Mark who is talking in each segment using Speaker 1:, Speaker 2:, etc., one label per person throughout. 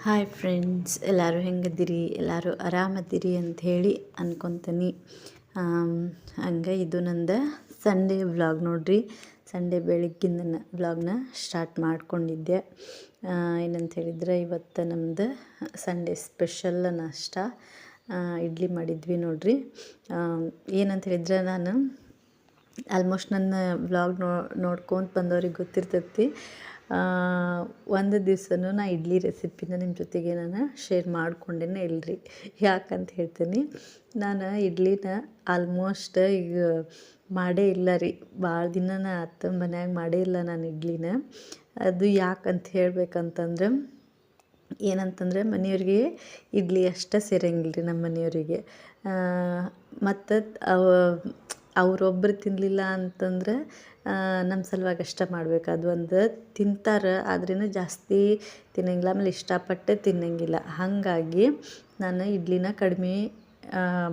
Speaker 1: Hi friends, ಎಲ್ಲರೂ ಹೆಂಗದಿರಿ? ಎಲ್ಲರೂ ಆರಾಮದಿರಿ ಅಂತ ಹೇಳಿ ಅನ್ಕೊತೀನಿ. ಹಂಗೆ ಇದು ನಂದು ಸಂಡೇ ವ್ಲಾಗ್ ನೋಡ್ರಿ. ಸಂಡೇ ಬೆಳಗ್ಗಿಂದ ವ್ಲಾಗ್ನ ಸ್ಟಾರ್ಟ್ ಮಾಡ್ಕೊಂಡಿದ್ದೆ. ಏನಂತ ಹೇಳಿದ್ರೆ, ಇವತ್ತು ನಮ್ಮದು ಸಂಡೇ ಸ್ಪೆಷಲ್ ನಾಷ್ಟ ಇಡ್ಲಿ ಮಾಡಿದ್ವಿ ನೋಡ್ರಿ. ಏನಂತ ಹೇಳಿದ್ರೆ, ನಾನು ಆಲ್ಮೋಸ್ಟ್ ನನ್ನ ವ್ಲಾಗ್ ನೋಡ್ಕೊಂತ ಬಂದವ್ರಿಗೆ ಗೊತ್ತಿರ್ತೈತಿ. ಒಂದು ದಿವ್ಸನೂ ನಾ ಇಡ್ಲಿ ರೆಸಿಪಿನ ನಿಮ್ಮ ಜೊತೆಗೆ ನಾನು ಶೇರ್ ಮಾಡ್ಕೊಂಡೇನೆ ಇಲ್ಲರಿ. ಯಾಕಂತ ಹೇಳ್ತೀನಿ, ನಾನು ಇಡ್ಲಿನ ಆಲ್ಮೋಸ್ಟ್ ಈಗ ಮಾಡೇ ಇಲ್ಲ ರೀ. ಭಾಳ ದಿನ ಆತು ಮನ್ಯಾಗ ಮಾಡೇ ಇಲ್ಲ ನಾನು ಇಡ್ಲಿನ. ಅದು ಯಾಕಂತ ಹೇಳ್ಬೇಕಂತಂದ್ರೆ, ಏನಂತಂದ್ರೆ ಮನೆಯವ್ರಿಗೆ ಇಡ್ಲಿ ಅಷ್ಟೇ ಸೇರಂಗಿಲ್ಲ ರೀ ನಮ್ಮ ಮನೆಯವರಿಗೆ. ಮತ್ತು ಅವರೊಬ್ಬರು ತಿನ್ನಲಿಲ್ಲ ಅಂತಂದ್ರೆ ನಮ್ಮ ಸಲುವಾಗಿ ಅಷ್ಟೇ ಮಾಡ್ಬೇಕು. ಅದು ಒಂದು ತಿಂತಾರೆ, ಆದ್ರೂ ಜಾಸ್ತಿ ತಿನ್ನಂಗಿಲ್ಲ, ಆಮೇಲೆ ಇಷ್ಟಪಟ್ಟೆ ತಿನ್ನಂಗಿಲ್ಲ. ಹಾಗಾಗಿ ನಾನು ಇಡ್ಲಿನ ಕಡಿಮೆ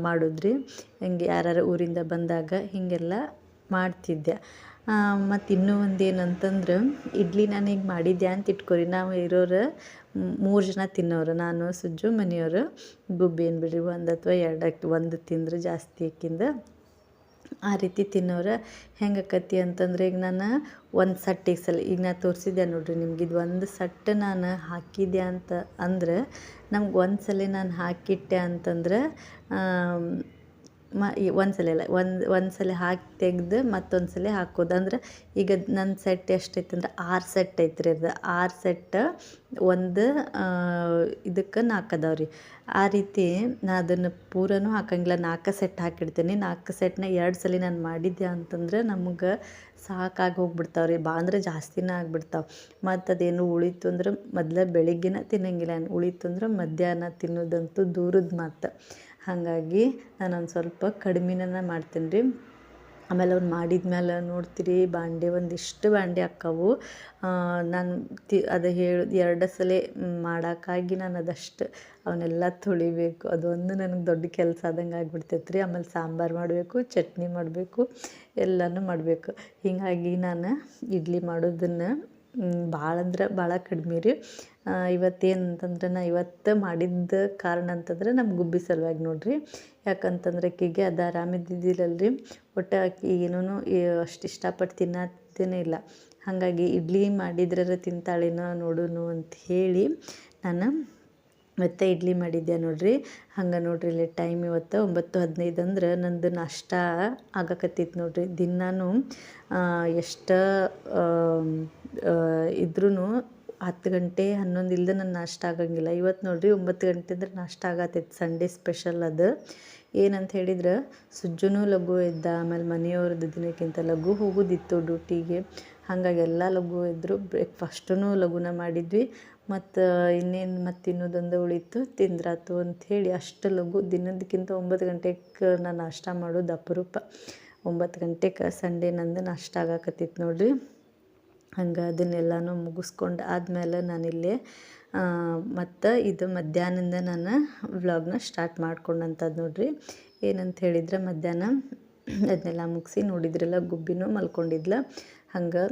Speaker 1: ಮಾಡೋದ್ರಿ. ಹಂಗೆ ಯಾರು ಊರಿಂದ ಬಂದಾಗ ಹೀಗೆಲ್ಲ ಮಾಡ್ತಿದ್ದೆ. ಮತ್ತು ಇನ್ನೂ ಒಂದು ಏನಂತಂದ್ರೆ, ಇಡ್ಲಿ ನಾನೀಗ ಮಾಡಿದ್ದೆ ಅಂತ ಇಟ್ಕೊರಿ, ನಾವು ಇರೋರು 3 ಜನ ತಿನ್ನೋರು. ನಾನು, ಸುಜ್ಜು, ಮನೆಯವರು. ಗುಬ್ಬಿ ಏನು ಬಿಡ್ರಿ, 1 ಅಥವಾ 2 ಒಂದು ತಿಂದ್ರೆ ಜಾಸ್ತಿ ಆಕಿಂದ ಆ ರೀತಿ ತಿನ್ನೋರು. ಹೆಂಗಾಕತಿ ಅಂತಂದ್ರೆ, ಈಗ ನಾನು ಒಂದು ಸಟ್ಟಿಗೆ ಸಲ ಈಗ ನಾನು ತೋರಿಸಿದ್ದೆ ನೋಡ್ರಿ ನಿಮ್ಗೆ, ಇದು ಒಂದು ಸಟ್ಟು ನಾನು ಹಾಕಿದ್ದೆ ಅಂತ ಅಂದ್ರೆ, ನಮ್ಗೆ ಒಂದು ಸಲ ನಾನು ಹಾಕಿಟ್ಟೆ ಅಂತಂದ್ರೆ ಒಂದು ಸಲ ಇಲ್ಲ, ಒಂದು ಸಲ ಹಾಕಿ ತೆಗ್ದು ಮತ್ತೊಂದು ಸಲ ಹಾಕೋದು. ಅಂದ್ರೆ ಈಗ ನನ್ನ ಸೆಟ್ ಎಷ್ಟೈತೆ ಅಂದ್ರೆ 6 ಸೆಟ್ ಐತ್ರಿ. ಅದು 6 ಸೆಟ್ ಒಂದು ಇದಕ್ಕೆ 4 ಅದಾವ ರೀ. ಆ ರೀತಿ ನಾ ಅದನ್ನು ಪೂರನೂ ಹಾಕಂಗಿಲ್ಲ, 4 ಸೆಟ್ ಹಾಕಿಡ್ತೀನಿ. 4 ಸೆಟ್ನ 2 ಸಲ ನಾನು ಮಾಡಿದ್ದೆ ಅಂತಂದ್ರೆ ನಮ್ಗೆ ಸಾಕಾಗಿ ಹೋಗ್ಬಿಡ್ತಾವೆ ರೀ. ಅಂದ್ರೆ ಜಾಸ್ತಿನೇ ಆಗಿಬಿಡ್ತಾವೆ. ಮತ್ತು ಅದೇನು ಉಳಿತು ಅಂದ್ರೆ ಮೊದಲೇ ಬೆಳಿಗ್ಗೆನ ತಿನ್ನಂಗಿಲ್ಲ, ಉಳಿತು ಅಂದ್ರೆ ಮಧ್ಯಾಹ್ನ ತಿನ್ನೋದಂತೂ ದೂರದ ಮಾತು. ಹಾಗಾಗಿ ನಾನೊಂದು ಸ್ವಲ್ಪ ಕಡಿಮೆನೇ ಮಾಡ್ತೀನಿ ರೀ. ಆಮೇಲೆ ಅವ್ನು ಮಾಡಿದ್ಮೇಲೆ ನೋಡ್ತೀರಿ, ಒಂದಿಷ್ಟು ಬಾಂಡೆ ಅಕ್ಕವು. ನಾನು ಅದು 2 ಸಲ ಮಾಡೋಕ್ಕಾಗಿ ನಾನು ಅದಷ್ಟು ಅವನ್ನೆಲ್ಲ ತೊಳಿಬೇಕು. ಅದೊಂದು ನನಗೆ ದೊಡ್ಡ ಕೆಲಸ ಆದಂಗೆ ಆಗಿಬಿಡ್ತೈತೆ ರೀ. ಆಮೇಲೆ ಸಾಂಬಾರು ಮಾಡಬೇಕು, ಚಟ್ನಿ ಮಾಡಬೇಕು, ಎಲ್ಲನೂ ಮಾಡಬೇಕು. ಹೀಗಾಗಿ ನಾನು ಇಡ್ಲಿ ಮಾಡೋದನ್ನು ಭಾಳ ಅಂದ್ರೆ ಭಾಳ ಕಡಿಮೆ ರೀ. ಇವತ್ತೇನಂತಂದ್ರೆ, ನಾ ಇವತ್ತು ಮಾಡಿದ್ದ ಕಾರಣ ಅಂತಂದ್ರೆ ನಮ್ಮ ಗುಬ್ಬಿ ಸಲುವಾಗಿ ನೋಡ್ರಿ. ಯಾಕಂತಂದ್ರೆ ಆಕೆಗೆ ಅದು ಆರಾಮಿದ್ದಿದ್ದಿಲ್ಲಲ್ರಿ. ಒಟ್ಟು ಆಕೆ ಏನೂ ಅಷ್ಟು ಇಷ್ಟಪಟ್ಟು ತಿನ್ನತ್ತೇನೇ ಇಲ್ಲ. ಹಾಗಾಗಿ ಇಡ್ಲಿ ಮಾಡಿದ್ರೆ ತಿಂತಾಳೇನೋ ನೋಡೋಣ ಅಂತ ಹೇಳಿ ನಾನು ಮತ್ತೆ ಇಡ್ಲಿ ಮಾಡಿದ್ದೆ ನೋಡ್ರಿ. ಹಂಗೆ ನೋಡ್ರಿ, ಇಲ್ಲಿ ಟೈಮ್ ಇವತ್ತು 9:15 ಅಂದ್ರೆ ನಂದು ನಾಷ್ಟ ಆಗಕತ್ತಿತ್ತು ನೋಡ್ರಿ. ದಿನಾನು ಎಷ್ಟು ಇದ್ರೂ 10 ಗಂಟೆ 11 ಇಲ್ಲದೆ ನನ್ನ ನಾಷ್ಟ ಆಗಂಗಿಲ್ಲ. ಇವತ್ತು ನೋಡ್ರಿ 9 ಗಂಟೆ ಅಂದ್ರೆ ನಾಷ್ಟ ಆಗತ್ತೈತೆ. ಸಂಡೇ ಸ್ಪೆಷಲ್ ಅದು. ಏನಂತ ಹೇಳಿದ್ರೆ, ಸುಜ್ಜುನೂ ಲಘು ಇದ್ದ, ಆಮೇಲೆ ಮನೆಯವ್ರದ್ದು ದಿನಕ್ಕಿಂತ ಲಘು ಹೋಗೋದಿತ್ತು ಡ್ಯೂಟಿಗೆ. ಹಾಗಾಗಿ ಎಲ್ಲ ಲಘು ಇದ್ದರು. ಬ್ರೇಕ್ಫಾಸ್ಟೂ ಲಘುನ ಮಾಡಿದ್ವಿ. ಮತ್ತು ಇನ್ನೇನು ತಿನ್ನೋದೊಂದು ಉಳಿತು, ತಿಂದ್ರಾತು ಅಂಥೇಳಿ ಅಷ್ಟು ಲಘು. ದಿನದಕ್ಕಿಂತ 9 ಗಂಟೆಗೆ ನಾನು ನಾಷ್ಟ ಮಾಡೋದು ಅಪರೂಪ. 9 ಗಂಟೆಗೆ ಸಂಡೇ ನಂದು ನಾಷ್ಟ ಆಗಕತ್ತಿತ್ತು ನೋಡ್ರಿ. ಹಂಗೆ ಅದನ್ನೆಲ್ಲನೂ ಮುಗಿಸ್ಕೊಂಡು ಆದಮೇಲೆ ನಾನಿಲ್ಲೇ ಮತ್ತು ಇದು ಮಧ್ಯಾಹ್ನದಿಂದ ನಾನು ವ್ಲಾಗ್ನ ಸ್ಟಾರ್ಟ್ ಮಾಡ್ಕೊಂಡಂಥದ್ದು ನೋಡ್ರಿ. ಏನಂತ ಹೇಳಿದ್ರೆ, ಮಧ್ಯಾಹ್ನ ಅದನ್ನೆಲ್ಲ ಮುಗಿಸಿ ನೋಡಿದ್ರೆಲ್ಲ ಗುಬ್ಬಿನೂ ಮಲ್ಕೊಂಡಿದ್ಲ. ಹಂಗೆ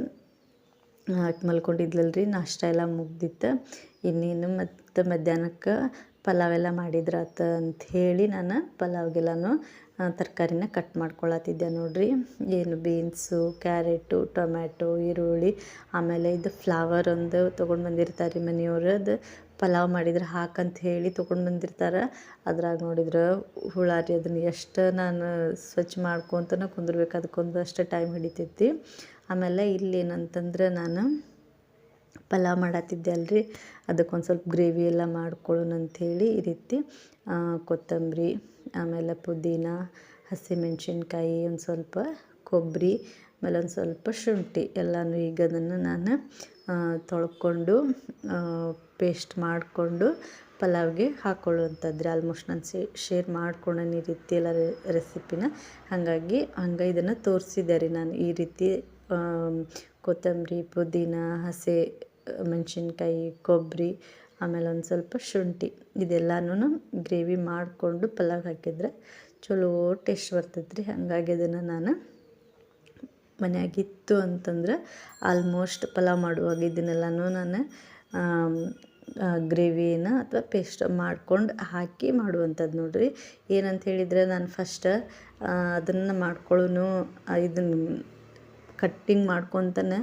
Speaker 1: ಮಲ್ಕೊಂಡಿದ್ಲಲ್ರಿ. ನಾಷ್ಟ ಎಲ್ಲ ಮುಗ್ದಿತ್ತು. ಇನ್ನೇನು ಮತ್ತು ಮಧ್ಯಾಹ್ನಕ್ಕೆ ಪಲಾವೆಲ್ಲ ಮಾಡಿದ್ರಾತ ಅಂಥೇಳಿ ನಾನು ಪಲಾವ್ಗೆಲ್ಲನೂ ತರಕಾರಿನ ಕಟ್ ಮಾಡ್ಕೊಳತ್ತಿದ್ದೆ ನೋಡ್ರಿ. ಏನು ಬೀನ್ಸು, ಕ್ಯಾರೆಟು, ಟೊಮ್ಯಾಟೊ, ಈರುಳ್ಳಿ, ಆಮೇಲೆ ಇದು ಫ್ಲವರ್ ಒಂದು ತೊಗೊಂಡು ಬಂದಿರ್ತಾರೆ ರೀ ಮನೆಯವರು. ಅದು ಪಲಾವ್ ಮಾಡಿದ್ರೆ ಹಾಕಂತ ಹೇಳಿ ತೊಗೊಂಡು ಬಂದಿರ್ತಾರೆ. ಅದ್ರಾಗ ನೋಡಿದ್ರೆ ಹುಳ ರೀ. ಅದನ್ನು ಎಷ್ಟು ನಾನು ಸ್ವಚ್ಛ ಮಾಡ್ಕೊತನ ಕುಂದಿರ್ಬೇಕು, ಅದಕ್ಕೊಂದಷ್ಟು ಟೈಮ್ ಹಿಡಿತೈತಿ. ಆಮೇಲೆ ಇಲ್ಲೇನಂತಂದ್ರೆ, ನಾನು ಪಲಾವ್ ಮಾಡತ್ತಿದ್ದೆ ಅಲ್ರಿ, ಅದಕ್ಕೊಂದು ಸ್ವಲ್ಪ ಗ್ರೇವಿ ಎಲ್ಲ ಮಾಡ್ಕೊಳ್ಳೋಣ ಅಂಥೇಳಿ ಈ ರೀತಿ ಕೊತ್ತಂಬರಿ, ಆಮೇಲೆ ಪುದೀನ, ಹಸಿಮೆಣ್ಸಿನ್ಕಾಯಿ, ಒಂದು ಸ್ವಲ್ಪ ಕೊಬ್ಬರಿ, ಆಮೇಲೆ ಒಂದು ಸ್ವಲ್ಪ ಶುಂಠಿ ಎಲ್ಲನೂ ಈಗ ಅದನ್ನು ನಾನು ತೊಳ್ಕೊಂಡು ಪೇಸ್ಟ್ ಮಾಡಿಕೊಂಡು ಪಲಾವ್ಗೆ ಹಾಕ್ಕೊಳ್ಳುವಂಥದ್ದು ರೀ. ಆಲ್ಮೋಸ್ಟ್ ನಾನು ಶೇರ್ ಮಾಡ್ಕೊಂಡೇನೆ ಈ ರೀತಿ ಎಲ್ಲ ರೆಸಿಪಿನ. ಹಾಗಾಗಿ ಇದನ್ನು ತೋರಿಸಿದೆ ರೀ ನಾನು. ಈ ರೀತಿ ಕೊತ್ತಂಬರಿ, ಪುದೀನ, ಹಸಿ ಮೆಣಸಿನ್ಕಾಯಿ, ಕೊಬ್ಬರಿ, ಆಮೇಲೆ ಒಂದು ಸ್ವಲ್ಪ ಶುಂಠಿ, ಇದೆಲ್ಲನೂ ಗ್ರೇವಿ ಮಾಡಿಕೊಂಡು ಪಲಾವ್ ಹಾಕಿದ್ರೆ ಚಲೋ ಟೇಸ್ಟ್ ಬರ್ತೈತೆ ರೀ. ಹಾಗಾಗಿ ಅದನ್ನು ನಾನು ಮನೆಯಾಗಿತ್ತು ಅಂತಂದ್ರೆ ಆಲ್ಮೋಸ್ಟ್ ಪಲಾವ್ ಮಾಡುವಾಗ ಇದನ್ನೆಲ್ಲನೂ ನಾನು ಗ್ರೇವಿನ ಅಥವಾ ಪೇಸ್ಟ್ ಮಾಡ್ಕೊಂಡು ಹಾಕಿ ಮಾಡುವಂಥದ್ದು ನೋಡಿರಿ. ಏನಂತ ಹೇಳಿದರೆ ನಾನು ಫಸ್ಟ್ ಅದನ್ನು ಮಾಡ್ಕೊಳ್ಳೋನು ಇದನ್ನು ಕಟ್ಟಿಂಗ್ ಮಾಡ್ಕೊತಾನೆ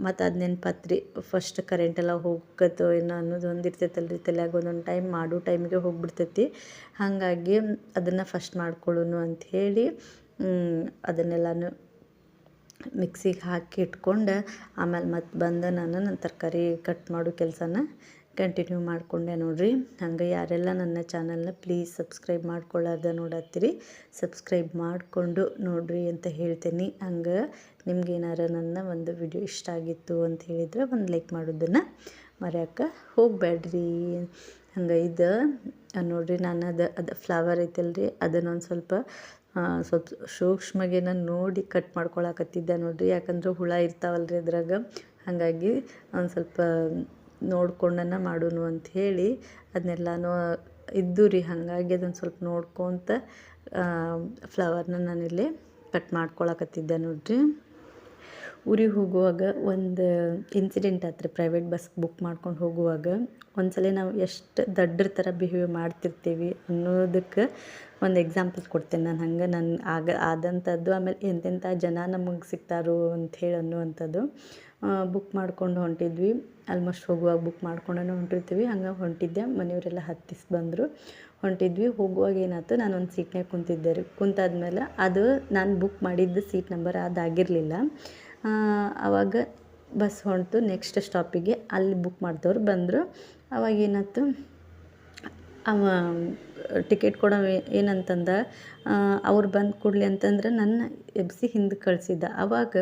Speaker 1: ಮತ್ತು ಅದು ನೆನಪತ್ರಿ ಫಸ್ಟ್ ಕರೆಂಟೆಲ್ಲ ಹೋಗತ್ತೋ ಏನೋ ಅನ್ನೋದು ಒಂದು ಇರ್ತೈತಲ್ಲ ರೀ ತಲೆಯಾಗ. ಒಂದೊಂದು ಟೈಮ್ ಮಾಡೋ ಟೈಮಿಗೆ ಹೋಗ್ಬಿಡ್ತೈತಿ. ಹಾಗಾಗಿ ಅದನ್ನು ಫಸ್ಟ್ ಮಾಡ್ಕೊಳ್ಳೋನು ಅಂಥೇಳಿ ಅದನ್ನೆಲ್ಲನೂ ಮಿಕ್ಸಿಗೆ ಹಾಕಿ ಇಟ್ಕೊಂಡು ಆಮೇಲೆ ಮತ್ತು ಬಂದು ನನ್ನ ತರಕಾರಿ ಕಟ್ ಮಾಡೋ ಕೆಲಸನ ಕಂಟಿನ್ಯೂ ಮಾಡಿಕೊಂಡೆ ನೋಡಿರಿ. ಹಂಗೆ ಯಾರೆಲ್ಲ ನನ್ನ ಚಾನಲ್ನ ಪ್ಲೀಸ್ ಸಬ್ಸ್ಕ್ರೈಬ್ ಮಾಡ್ಕೊಳ್ಳಾರ್ದ ನೋಡತ್ತೀರಿ ಸಬ್ಸ್ಕ್ರೈಬ್ ಮಾಡಿಕೊಂಡು ನೋಡಿರಿ ಅಂತ ಹೇಳ್ತೀನಿ. ಹಂಗೆ ನಿಮ್ಗೇನಾರ ನನ್ನ ಒಂದು ವಿಡಿಯೋ ಇಷ್ಟ ಆಗಿತ್ತು ಅಂತ ಹೇಳಿದ್ರೆ ಒಂದು ಲೈಕ್ ಮಾಡೋದನ್ನು ಮರೆಯೋಕೆ ಹೋಗಬೇಡ್ರಿ. ಹಂಗೆ ಇದು ನೋಡಿರಿ ನಾನು ಅದು ಫ್ಲವರ್ ಐತಲ್ರಿ ಅದನ್ನೊಂದು ಸ್ವಲ್ಪ ಸೂಕ್ಷ್ಮಗೆ ನಾನು ನೋಡಿ ಕಟ್ ಮಾಡ್ಕೊಳಕತ್ತಿದ್ದೆ ನೋಡಿರಿ. ಯಾಕಂದ್ರೆ ಹುಳ ಇರ್ತಾವಲ್ರಿ ಅದ್ರಾಗ. ಹಾಗಾಗಿ ಒಂದು ಸ್ವಲ್ಪ ನೋಡ್ಕೊಂಡನ ಮಾಡೋನು ಅಂಥೇಳಿ ಅದನ್ನೆಲ್ಲನೂ ಇದ್ದು ರೀ. ಹಾಗಾಗಿ ಅದನ್ನು ಸ್ವಲ್ಪ ನೋಡ್ಕೊತ ಫ್ಲವರ್ನ ನಾನಿಲ್ಲಿ ಕಟ್ ಮಾಡ್ಕೊಳಕತ್ತಿದ್ದೆ ನೋಡಿರಿ. ಊರಿಗೆ ಹೋಗುವಾಗ ಒಂದು ಇನ್ಸಿಡೆಂಟ್ ಆಯ್ತು ರೀ. ಪ್ರೈವೇಟ್ ಬಸ್ ಬುಕ್ ಮಾಡ್ಕೊಂಡು ಹೋಗುವಾಗ ಒಂದ್ಸಲ ನಾವು ಎಷ್ಟು ದಡ್ಡರ ಥರ ಬಿಹೇವ್ ಮಾಡ್ತಿರ್ತೀವಿ ಅನ್ನೋದಕ್ಕೆ ಒಂದು ಎಕ್ಸಾಂಪಲ್ ಕೊಡ್ತೇನೆ ನಾನು. ಹಂಗೆ ಆದಂಥದ್ದು ಆಮೇಲೆ ಎಂತೆಂಥ ಜನ ನಮಗೆ ಸಿಗ್ತಾರೋ ಅಂಥೇಳಿ ಅನ್ನುವಂಥದ್ದು. ಬುಕ್ ಮಾಡ್ಕೊಂಡು ಹೊಂಟಿದ್ವಿ. ಆಲ್ಮೋಸ್ಟ್ ಹೋಗುವಾಗ ಬುಕ್ ಮಾಡ್ಕೊಂಡೇ ಹೊಂಟಿರ್ತೀವಿ. ಹಂಗೆ ಹೊಂಟಿದ್ದೆ, ಮನೆಯವರೆಲ್ಲ ಹತ್ತಿಸಿ ಬಂದರು. ಹೊಂಟಿದ್ವಿ. ಹೋಗುವಾಗ ಏನಾಯ್ತು, ನಾನು ಒಂದು ಸೀಟ್ನಾಗ ಕುಂತಿದ್ದೆ ರೀ. ಕುಂತಾದ್ಮೇಲೆ ಅದು ನಾನು ಬುಕ್ ಮಾಡಿದ್ದು ಸೀಟ್ ನಂಬರ್ ಅದಾಗಿರಲಿಲ್ಲ. ಆವಾಗ ಬಸ್ ಹೊಂಟು ನೆಕ್ಸ್ಟ್ ಸ್ಟಾಪಿಗೆ ಅಲ್ಲಿ ಬುಕ್ ಮಾಡಿದವ್ರು ಬಂದರು. ಅವಾಗ ಏನಾಯ್ತು, ಅವ ಟಿಕೆಟ್ ಕೊಡೋ ಏನಂತಂದ ಅವ್ರು ಬಂದು ಕೊಡಲಿ ಅಂತಂದ್ರೆ ನನ್ನ ಎಬ್ಸಿ ಹಿಂದೆ ಕಳಿಸಿದ್ದ. ಆವಾಗ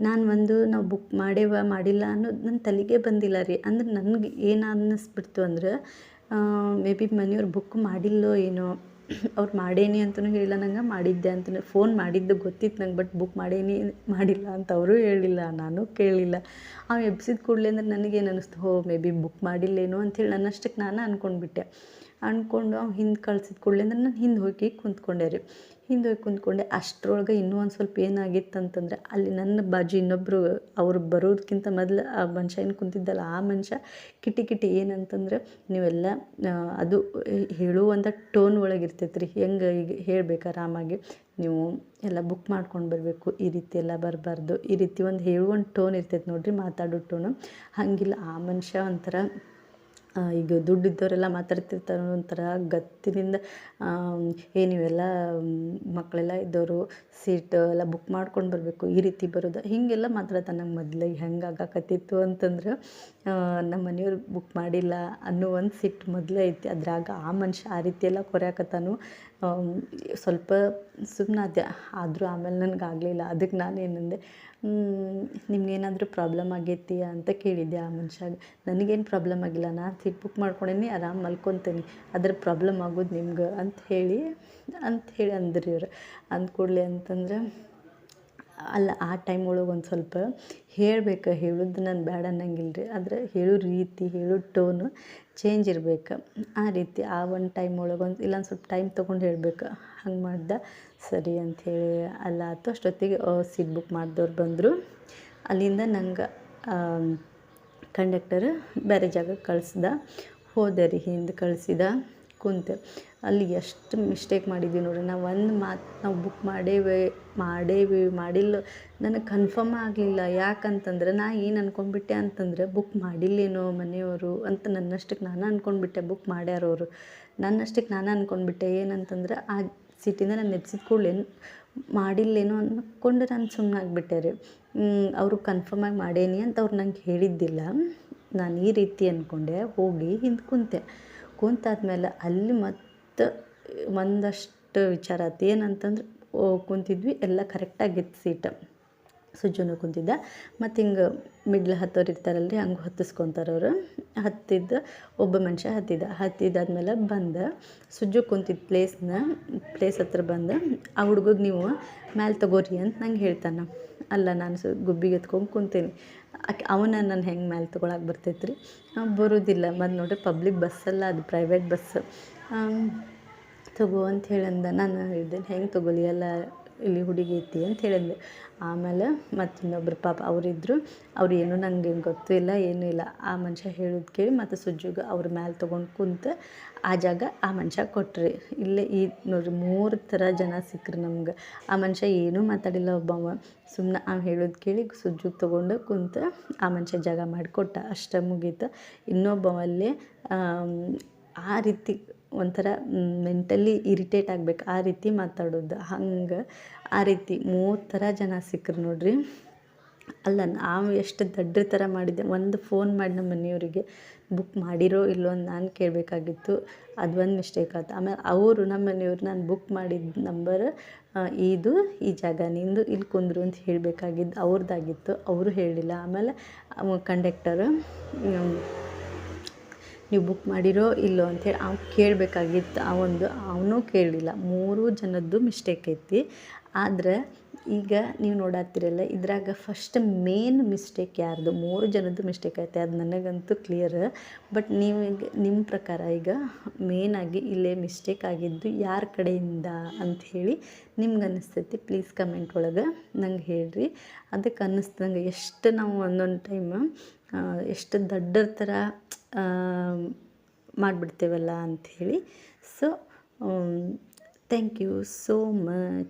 Speaker 1: ನಾವು ಬುಕ್ ಮಾಡೇವ ಮಾಡಿಲ್ಲ ಅನ್ನೋದು ನನ್ನ ತಲೆಗೆ ಬಂದಿಲ್ಲ ರೀ. ಅಂದ್ರೆ ನನಗೆ ಏನು ಅನ್ನಿಸ್ಬಿಡ್ತು ಅಂದ್ರೆ ಮೇ ಬಿ ಮನೆಯವ್ರು ಬುಕ್ ಮಾಡಿಲ್ಲೋ ಏನೋ. ಅವ್ರು ಮಾಡೇನಿ ಅಂತಲೂ ಹೇಳಿಲ್ಲ ನಂಗೆ, ಮಾಡಿದ್ದೆ ಅಂತಲೂ ಫೋನ್ ಮಾಡಿದ್ದು ಗೊತ್ತಿತ್ತು ನಂಗೆ. ಬಟ್ ಬುಕ್ ಮಾಡಿಲ್ಲ ಅಂತ ಅವರು ಹೇಳಿಲ್ಲ, ನಾನು ಕೇಳಿಲ್ಲ. ಅವ ಎಬ್ಸಿದ ಕೂಡಲೇ ಅಂದ್ರೆ ನನಗೇನು ಅನ್ನಿಸ್ತು, ಮೇ ಬಿ ಬುಕ್ ಮಾಡಿಲ್ಲೇನೋ ಅಂಥೇಳಿ ನನ್ನಷ್ಟಕ್ಕೆ ನಾನು ಅಂದ್ಕೊಂಡ್ಬಿಟ್ಟೆ. ಅಂದ್ಕೊಂಡು ಅವ್ನು ಹಿಂದೆ ಕಳ್ಸಿದ ಕೂಡಲೇ ಅಂದ್ರೆ ನಾನು ಹಿಂದೆ ಹೋಗಿ ಕುಂತ್ಕೊಂಡೆ ರೀ. ಹಿಂದೆ ಹೋಗಿ ಕುಂತ್ಕೊಂಡೆ. ಅಷ್ಟರೊಳಗೆ ಇನ್ನೂ ಒಂದು ಸ್ವಲ್ಪ ಏನಾಗಿತ್ತು ಅಂತಂದರೆ ಅಲ್ಲಿ ನನ್ನ ಬಾಜು ಇನ್ನೊಬ್ಬರು ಅವ್ರು ಬರೋದಕ್ಕಿಂತ ಮೊದಲು ಆ ಮನುಷ್ಯ ಏನು ಕುಂತಿದ್ದಲ್ಲ ಆ ಮನುಷ್ಯ ಕಿಟಿ ಏನಂತಂದ್ರೆ ನೀವೆಲ್ಲ ಅದು ಹೇಳುವಂಥ ಟೋನ್ ಒಳಗೆ ಇರ್ತೈತೆ ರೀ. ಹೆಂಗೆ ಈಗ ಹೇಳ್ಬೇಕು ಆರಾಮಾಗಿ ನೀವು ಎಲ್ಲ ಬುಕ್ ಮಾಡ್ಕೊಂಡು ಬರಬೇಕು, ಈ ರೀತಿ ಎಲ್ಲ ಬರಬಾರ್ದು, ಈ ರೀತಿ ಒಂದು ಹೇಳುವಂಥ ಟೋನ್ ಇರ್ತೈತೆ ನೋಡಿರಿ, ಮಾತಾಡೋ ಟೋನು. ಹಾಗಿಲ್ಲ ಆ ಮನುಷ್ಯ ಒಂಥರ ಈಗ ದುಡ್ಡಿದ್ದವರೆಲ್ಲ ಮಾತಾಡ್ತಿರ್ತಾರೆ ಒಂಥರ ಗತ್ತಿನಿಂದ ನೀವೆಲ್ಲ ಮಕ್ಕಳೆಲ್ಲ ಇದ್ದವರು ಸೀಟ್ ಎಲ್ಲ ಬುಕ್ ಮಾಡ್ಕೊಂಡು ಬರಬೇಕು, ಈ ರೀತಿ ಬರೋದು ಹೀಗೆಲ್ಲ ಮಾತಾಡ್ತಾನೆ. ನಂಗೆ ಮೊದಲಿಗೆ ಹೆಂಗೆ ಆಗಾಕತ್ತಿತ್ತು ಅಂತಂದ್ರೆ ನಮ್ಮ ಮನೆಯವ್ರು ಬುಕ್ ಮಾಡಿಲ್ಲ ಅನ್ನೋ ಒಂದು ಸಿಟ್ಟು ಮೊದಲೇ ಐತಿ. ಅದ್ರಾಗ ಆ ಮನುಷ್ಯ ಆ ರೀತಿ ಎಲ್ಲ ಕೊರೆಯಾಕತ್ತಾನು. ಸ್ವಲ್ಪ ಸುಮ್ಮನಾದೆ. ಆದರೂ ಆಮೇಲೆ ನನಗೆ ಆಗಲಿಲ್ಲ. ಅದಕ್ಕೆ ನಾನೇನಂದೆ, ನಿಮ್ಗೇನಾದರೂ ಪ್ರಾಬ್ಲಮ್ ಆಗೈತಿ ಅಂತ ಕೇಳಿದ್ದೆ ಆ ಮನುಷ್ಯಾಗ. ನನಗೇನು ಪ್ರಾಬ್ಲಮ್ ಆಗಿಲ್ಲ, ನಾನು ಸೀಟ್ ಬುಕ್ ಮಾಡ್ಕೊಂಡೇನಿ, ಆರಾಮ್ ಮಲ್ಕೊತೀನಿ, ಅದ್ರ ಪ್ರಾಬ್ಲಮ್ ಆಗೋದು ನಿಮ್ಗೆ ಅಂತ ಹೇಳಿ ಅಂದ್ರಿ ಇವ್ರು. ಅಂದ ಕೂಡಲೇ ಅಂತಂದ್ರೆ ಅಲ್ಲ ಆ ಟೈಮ್ ಒಳಗೆ ಒಂದು ಸ್ವಲ್ಪ ಹೇಳೋದು ನಾನು ಬೇಡ ಅನ್ನಂಗಿಲ್ಲ ರೀ. ಆದರೆ ಹೇಳೋ ರೀತಿ, ಹೇಳೋ ಟೋನು ಚೇಂಜ್ ಇರ್ಬೇಕು. ಆ ರೀತಿ ಆ ಒಂದು ಟೈಮ್ ಒಳಗೆ ಇಲ್ಲೊಂದು ಸ್ವಲ್ಪ ಟೈಮ್ ತೊಗೊಂಡು ಹೇಳ್ಬೇಕು. ಹಂಗೆ ಮಾಡ್ದೆ ಸರಿ ಅಂಥೇಳಿ ಅಲ್ಲ ಆಯ್ತು. ಅಷ್ಟೊತ್ತಿಗೆ ಸೀಟ್ ಬುಕ್ ಮಾಡಿದವ್ರು ಬಂದರು. ಅಲ್ಲಿಂದ ನಂಗೆ ಕಂಡಕ್ಟರ್ ಬೇರೆ ಜಾಗಕ್ಕೆ ಕಳಿಸ್ದ. ಹೋದೆ ರೀ, ಹಿಂದೆ ಕಳಿಸಿದ. ಕುಂತೆ ಅಲ್ಲಿ ಎಷ್ಟು ಮಿಸ್ಟೇಕ್ ಮಾಡಿದ್ವಿ ನೋಡ್ರಿ. ನಾವು ಬುಕ್ ಮಾಡಿಲ್ಲ ನನಗೆ ಕನ್ಫರ್ಮ್ ಆಗಲಿಲ್ಲ. ಯಾಕಂತಂದ್ರೆ ಏನು ಅಂದ್ಕೊಂಡ್ಬಿಟ್ಟೆ ಅಂತಂದ್ರೆ ಬುಕ್ ಮಾಡಿಲ್ಲೇನೋ ಮನೆಯವರು ಅಂತ ನನ್ನಷ್ಟಕ್ಕೆ ನಾನು ಅಂದ್ಕೊಂಡ್ಬಿಟ್ಟೆ. ಬುಕ್ ಮಾಡ್ಯಾರವರು ನನ್ನಷ್ಟಕ್ಕೆ ನಾನು ಅಂದ್ಕೊಂಡ್ಬಿಟ್ಟೆ. ಏನಂತಂದ್ರೆ ಆ ಸೀಟಿಂದ ನಾನು ಎಬ್ಸಿದ ಕೂಡಲೇ ಮಾಡಿಲ್ಲೇನೋ ಅಂದ್ಕೊಂಡು ನಾನು ಸುಮ್ಮನಾಗ್ಬಿಟ್ಟೆ ರೀ. ಅವರು ಕನ್ಫರ್ಮಾಗಿ ಮಾಡೇನಿ ಅಂತ ಅವ್ರು ನಂಗೆ ಹೇಳಿದ್ದಿಲ್ಲ. ನಾನು ಈ ರೀತಿ ಅಂದ್ಕೊಂಡೆ. ಹೋಗಿ ಹಿಂದೆ ಕುಂತಾದ್ಮೇಲೆ ಅಲ್ಲಿ ಮತ್ತು ಒಂದಷ್ಟು ವಿಚಾರ ಆಯ್ತು. ಏನಂತಂದ್ರೆ ಕುಂತಿದ್ವಿ ಎಲ್ಲ ಕರೆಕ್ಟಾಗಿತ್ತು ಸೀಟ್. ಸುಜ್ಜುನು ಕುಂತಿದ್ದ. ಮತ್ತು ಹಿಂಗೆ ಮಿಡ್ಲ್ ಹತ್ತೋರು ಇರ್ತಾರಲ್ರಿ, ಹಂಗೆ ಹತ್ತಿಸ್ಕೊತಾರೆ ಅವರು. ಒಬ್ಬ ಮನುಷ್ಯ ಹತ್ತಿದಾದ್ಮೇಲೆ ಬಂದು ಸುಜ್ಜು ಕುಂತಿದ್ದ ಪ್ಲೇಸ್ ಹತ್ರ ಬಂದು ಆ ಹುಡುಗಗೆ ನೀವು ಮ್ಯಾಲೆ ತಗೋರಿ ಅಂತ ನಂಗೆ ಹೇಳ್ತಾನೆ. ಅಲ್ಲ ನಾನು ಗುಬ್ಬಿಗೆ ಎತ್ಕೊಂಡು ಕುಂತೀನಿ. ಅವನ ನಾನು ಹೆಂಗೆ ಮ್ಯಾಲೆ ತೊಗೊಳಕ್ಕೆ ಬರ್ತೈತೆ ರೀ, ಬರೋದಿಲ್ಲ. ಮತ್ತು ನೋಡಿರಿ ಪಬ್ಲಿಕ್ ಬಸ್ಸಲ್ಲ, ಅದು ಪ್ರೈವೇಟ್ ಬಸ್. ತಗೋ ಅಂತ ಹೇಳಂದ. ನಾನು ಹೇಳಿದೆ ಹೆಂಗೆ ತೊಗೊಲಿ, ಎಲ್ಲ ಇಲ್ಲಿ ಹುಡುಗಿ ಐತಿ ಅಂತ ಹೇಳಿದ್ಲು. ಆಮೇಲೆ ಮತ್ತು ಇನ್ನೊಬ್ರು ಪಾಪ ಅವರಿದ್ದರು. ಅವ್ರು ಏನೂ ನಂಗೇನು ಗೊತ್ತೂ ಇಲ್ಲ ಏನೂ ಇಲ್ಲ. ಆ ಮನುಷ್ಯ ಹೇಳೋದು ಕೇಳಿ ಮತ್ತು ಸುಜ್ಜಿಗೆ ಅವ್ರ ಮ್ಯಾಲೆ ತೊಗೊಂಡು ಕುಂತು ಆ ಜಾಗ ಆ ಮನುಷ್ಯ ಕೊಟ್ರಿ. ಇಲ್ಲೇ ಈ ನೋಡಿರಿ 3 ಥರ ಜನ ಸಿಕ್ಕರು ನಮ್ಗೆ. ಆ ಮನುಷ್ಯ ಏನೂ ಮಾತಾಡಿಲ್ಲ. ಒಬ್ಬವ ಸುಮ್ಮನೆ ಹೇಳೋದು ಕೇಳಿ ಸುಜ್ಜಿಗೆ ತೊಗೊಂಡು ಕುಂತು ಆ ಮನುಷ್ಯ ಜಾಗ ಮಾಡಿಕೊಟ್ಟ. ಅಷ್ಟೇ ಮುಗೀತು. ಇನ್ನೊಬ್ಬವ ಅಲ್ಲೇ ಆ ರೀತಿ ಒಂಥರ ಮೆಂಟಲಿ ಇರಿಟೇಟ್ ಆಗ್ಬೇಕು ಆ ರೀತಿ ಮಾತಾಡೋದು. ಹಂಗೆ ಆ ರೀತಿ 3 ಥರ ಜನ ಸಿಕ್ಕರು ನೋಡ್ರಿ. ಅಲ್ಲ ನಾವು ಎಷ್ಟು ದಡ್ರ ಥರ ಮಾಡಿದ್ದೆ. ಒಂದು ಫೋನ್ ಮಾಡಿ ನಮ್ಮ ಮನೆಯವರಿಗೆ ಬುಕ್ ಮಾಡಿರೋ ಇಲ್ಲೋ ಅಂತ ನಾನು ಕೇಳಬೇಕಾಗಿತ್ತು. ಅದು ಒಂದು ಮಿಸ್ಟೇಕ್ ಆಯ್ತು. ಆಮೇಲೆ ಅವರು ನಮ್ಮ ಮನೆಯವ್ರು ನಾನು ಬುಕ್ ಮಾಡಿದ ನಂಬರ್ ಇದು ಈ ಜಾಗ ನಿಂದು ಇಲ್ಲಿ ಕುಂದ್ರು ಅಂತ ಹೇಳಬೇಕಾಗಿದ್ದು ಅವ್ರದ್ದಾಗಿತ್ತು. ಅವರು ಹೇಳಿಲ್ಲ. ಆಮೇಲೆ ಕಂಡಕ್ಟರು ನೀವು ಬುಕ್ ಮಾಡಿರೋ ಇಲ್ಲೋ ಅಂಥೇಳಿ ಅವ್ನು ಕೇಳಬೇಕಾಗಿತ್ತು. ಅವನು ಕೇಳಲಿಲ್ಲ. 3 ಜನದ್ದು ಮಿಸ್ಟೇಕ್ ಐತಿ. ಆದ್ರೆ ಈಗ ನೀವು ನೋಡತ್ತೀರಲ್ಲ ಇದ್ರಾಗ ಫಸ್ಟ್ ಮೇನ್ ಮಿಸ್ಟೇಕ್ ಯಾರ್ದು? 3 ಜನದ್ದು ಮಿಸ್ಟೇಕ್ ಐತೆ. ಅದು ನನಗಂತೂ ಕ್ಲಿಯರ್. ಬಟ್ ನೀವು ಈಗ ನಿಮ್ಮ ಪ್ರಕಾರ ಈಗ ಮೇನಾಗಿ ಇಲ್ಲೇ ಮಿಸ್ಟೇಕ್ ಆಗಿದ್ದು ಯಾರ ಕಡೆಯಿಂದ ಅಂಥೇಳಿ ನಿಮ್ಗೆ ಅನ್ನಿಸ್ತೈತಿ ಪ್ಲೀಸ್ ಕಮೆಂಟ್ ಒಳಗೆ ನಂಗೆ ಹೇಳ್ರಿ. ಅದಕ್ಕೆ ಅನ್ನಿಸ್ದಂಗೆ ಎಷ್ಟು ನಾವು ಒಂದೊಂದು ಟೈಮ್ ಎಷ್ಟು ದಡ್ಡರ ಥರ ಮಾಡಿಬಿಡ್ತೇವಲ್ಲ ಅಂಥೇಳಿ. So thank you so much.